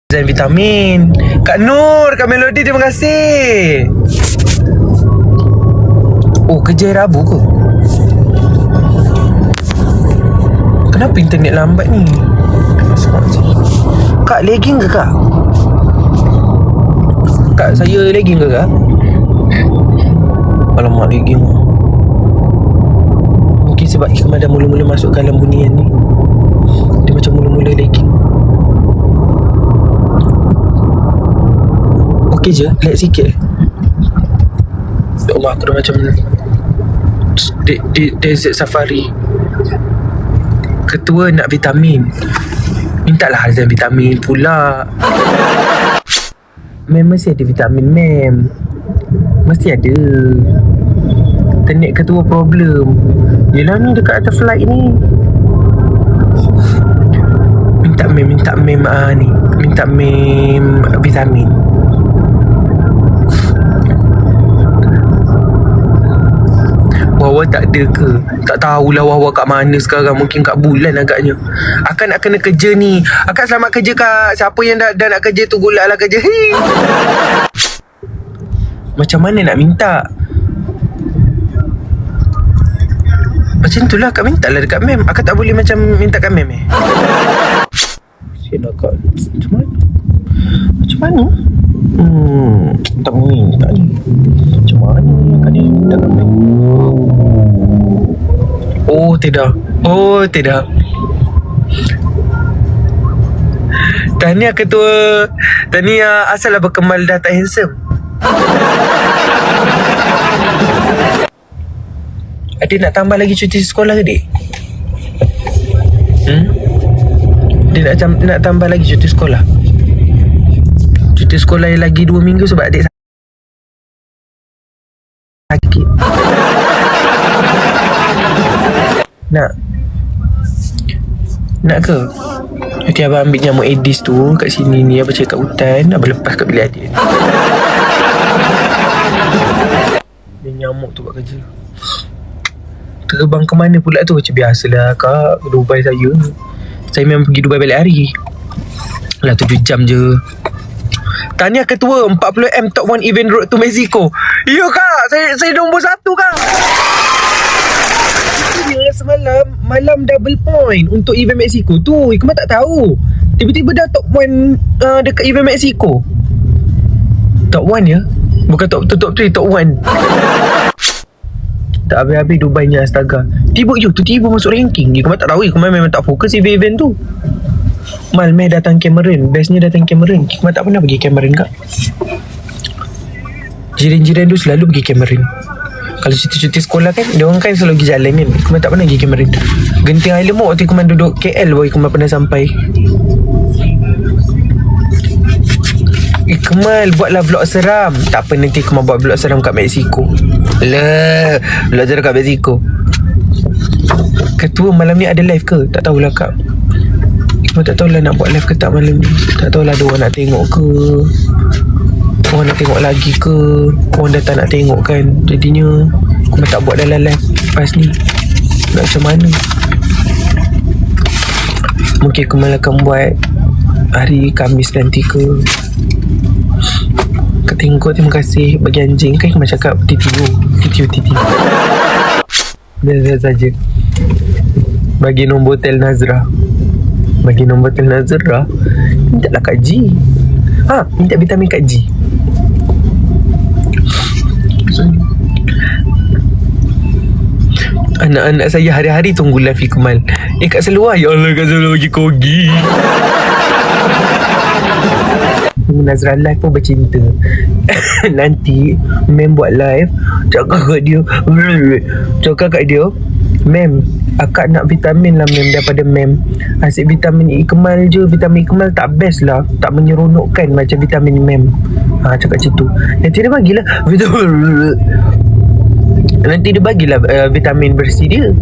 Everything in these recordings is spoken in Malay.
Dan vitamin. Kak Nur, Kak Melody, terima kasih. Oh, kerja Rabu ke? Kenapa internet lambat ni? Kak, lagging ke kak? Kak, saya lagging ke kak? Alamak, lagging. Mungkin sebab Ikmal dah mula-mula masuk dalam bunian ni. Dia macam mula-mula lagging. Okey je, lag sikit. Ya Allah, aku dah macam Desert Safari. Ketua nak vitamin, mintalah Hazan vitamin pula. Mem mesti ada vitamin, mem. Mesti ada. Internet ketua problem. Yelah ni dekat atas flight ni. Minta mem ni. Minta mem vitamin. Wawa tak ada ke? Tak tahulah Wawa kat mana sekarang. Mungkin kat bulan agaknya. Akak nak kena kerja ni. Akak selamat kerja kak. Siapa yang dah nak kerja tu gulak lah kerja. Macam mana nak minta? Macam tu lah kak minta lah dekat mem. Akak tak boleh macam minta kat mem Sian akak. Macam mana? Macam mana? Tak mau minta ni. Macam mana akak ni minta kat mem? Oh tidak. Tahniah ketua. Tahniah, asal Abang Kemal dah tak handsome. Adik nak tambah lagi cuti sekolah ke dik? Adik nak tambah lagi cuti sekolah? Cuti sekolah yang lagi 2 minggu sebab adik sakit. Nak ke? Nanti abang ambil nyamuk Aedes tu kat sini ni. Abang cari kat hutan. Abang lepas kat bilik adik. Dia nyamuk tu buat kerja. Terbang ke mana pula tu? Macam biasalah kak, Dubai saya. Saya memang pergi Dubai balik hari. Lah 7 jam je. Tahniah ketua 40M Top 1 Event Road to Mexico. Ya kak, saya nombor 1 kak. Dia semalam malam double point untuk event Mexico tu. Ikmal tak tahu. Tiba-tiba dah top 1 dekat event Mexico. Top 1 ya? Bukan top 3, top 1. Tak habis-habis Dubai ni, astaga. Tiba masuk ranking. Ikmal tak tahu. Ikmal memang tak fokus event tu. Meh datang Cameron. Bestnya datang Cameron. Ikmal tak pernah pergi Cameron kak. Jiran-jiran tu selalu pergi Cameron. Kalau cuti-cuti sekolah kan, diorang kan selalu pergi jalan kan. Ikmal tak pernah pergi Cameron. Genting Island Mall waktu Ikmal duduk KL baru Ikmal pernah sampai. Ikmal buatlah vlog seram. Tak apa, nanti Ikmal buat vlog seram kat Mexico. Vlog seram kat Mexico. Ketua malam ni ada live ke? Tak tahulah kak. Ikmal tak tahulah nak buat live ke tak malam ni. Tak tahulah ada orang nak tengok ke, orang nak tengok lagi ke, orang datang nak tengok kan. Jadinya Ikmal tak buat dalam live pas ni. Nak macam mana? Mungkin Ikmal akan buat hari Khamis nanti ke. Kak Tengok, terima kasih bagi anjing. Kan Ikmal cakap titiu. Biasa saja. Bagi nombor tel Nazra. Minta lah Kak G. Minta vitamin Kak G. Anak-anak saya hari-hari tunggu live Ikmal. Kak Seluar, ya Allah Kak Seluar bagi kogi. Nazra live pun bercinta. Nanti mem buat live, cakap kat dia, mem, akak nak vitamin lah mem daripada mem. Asyik vitamin Ikmal je. Vitamin Ikmal tak best lah, tak menyeronokkan macam vitamin mem. Cakap macam tu. Nanti dia bagilah vitamin bersih dia.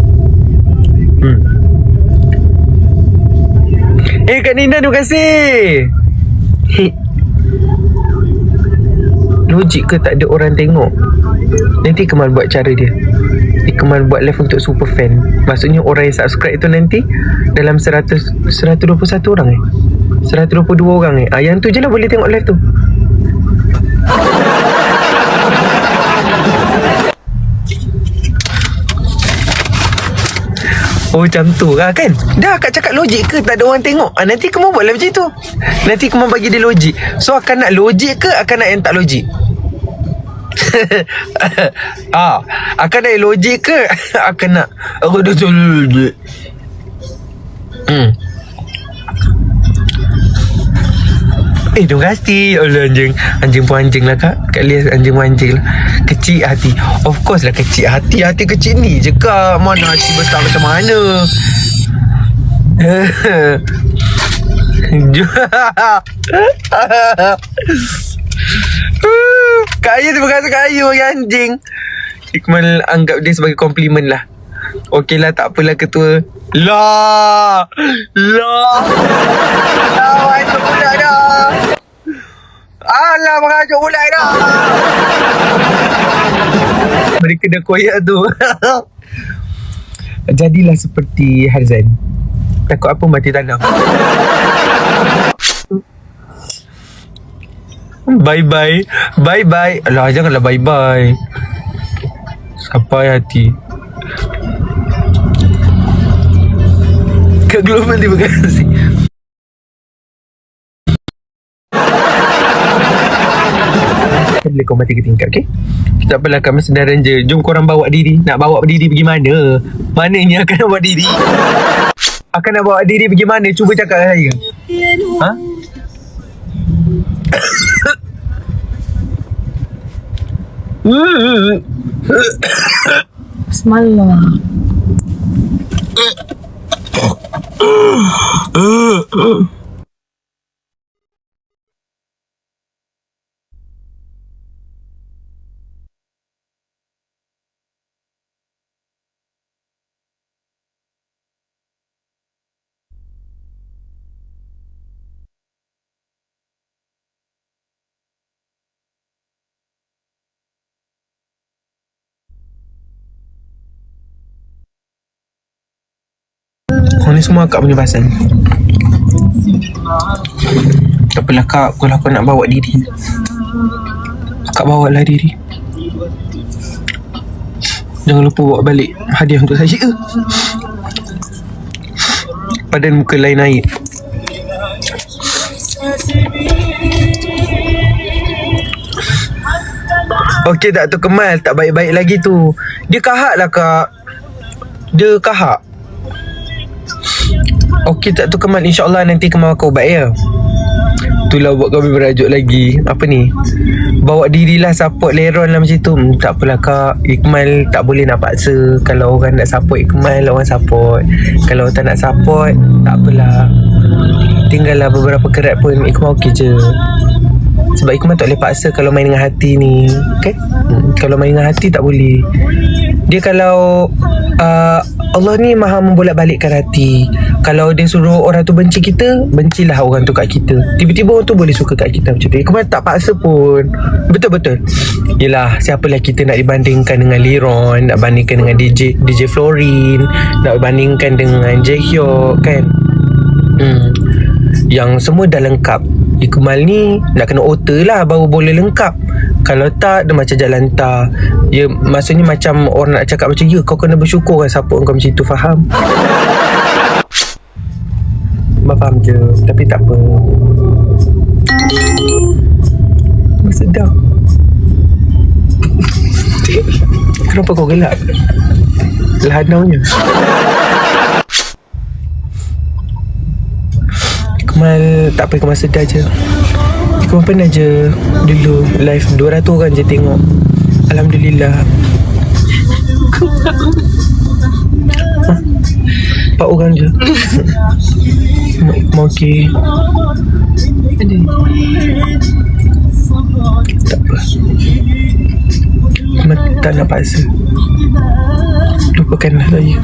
Kak Nina, terima kasih. Logik ke tak ada orang tengok? Nanti Ikmal buat cara dia. Ikmal buat live untuk super fan. Maksudnya orang yang subscribe tu nanti dalam 121 orang 122 orang ni. Yang tu je lah boleh tengok live tu. Oh macam tu lah kan. Dah akak cakap logik ke tak ada orang tengok. Nanti kamu buatlah macam tu. Nanti kamu bagi dia logik. So akan nak logik ke akan nak yang tak logik? Akan nak yang logik ke akan nak aku dah logik. Terima kasih. Allah anjing. Anjing pun anjing lah kak. Kak lihat anjing pun anjing lah. Kecil hati. Of course lah kecil hati. Hati kecil ni je kak. Mana hati besar macam mana. Kak Ayu terima kasih Kak Ayu anjing. Iqmal anggap dia sebagai komplimen lah. Okey lah tak apalah ketua. Lah merajuk pula dah. Alah merajuk pula dah. Mereka dah koyak tu. Jadilah seperti Harzan. Takut apa mati tanam. Bye-bye. Bye-bye. Alah janganlah bye-bye. Sampai hati. Kak Global terima kasih. Kita boleh kau mati ke tingkat, okay? Tak apalah kami sedaran je. Jom korang bawa diri. Nak bawa diri pergi mana? Mananya akan nak bawa diri? Akan nak bawa diri pergi mana? Cuba cakap saya. Ha? Semalam. Ni semua akak punya pasal. Tak apalah kak. Kalau kau nak bawa diri, akak bawa lah diri. Jangan lupa bawa balik hadiah untuk saya. Padan muka lain air. Okey tak tu Kemal. Tak baik-baik lagi tu. Dia kahak lah kak. Dia kahak. Okey tak tu Kemal. InsyaAllah nanti Kemal makan ubat ya. Itulah buat kami berajuk lagi. Apa ni? Bawa dirilah support Leron lah macam tu. Tak apalah kak. Iqmal tak boleh nak paksa. Kalau orang nak support Iqmal, orang support. Kalau tak nak support, tak apalah. Tinggallah beberapa kerat pun Iqmal okey je. Sebab Iqmal tak boleh paksa kalau main dengan hati ni. Okay? Kalau main dengan hati tak boleh. Dia kalau Allah ni maha membolak-balikkan hati. Kalau dia suruh orang tu benci kita, bencilah orang tu kat kita. Tiba-tiba orang tu boleh suka kat kita macam tu. Iqmal tak paksa pun. Betul-betul. Yelah, siapalah kita nak dibandingkan dengan Liron, nak bandingkan dengan DJ Florin, nak bandingkan dengan Jaehyuk kan. Yang semua dah lengkap. Iqmal ni nak kena otter lah baru boleh lengkap. Kalau tak, dia macam jalan tar. Ya, maksudnya macam orang nak cakap macam, ya kau kena bersyukur kan support kau macam tu, faham? Faham je, tapi tak apa. Sedap. Kenapa kau gelak? Lahanaunya. Kemal tak apa, Kemal sedar je. Kemal pernah je dulu live 200 orang je tengok. Alhamdulillah. 4 orang je. Kemal okey. Tak apa. Kemal tak nak paksa. Lupakanlah saya.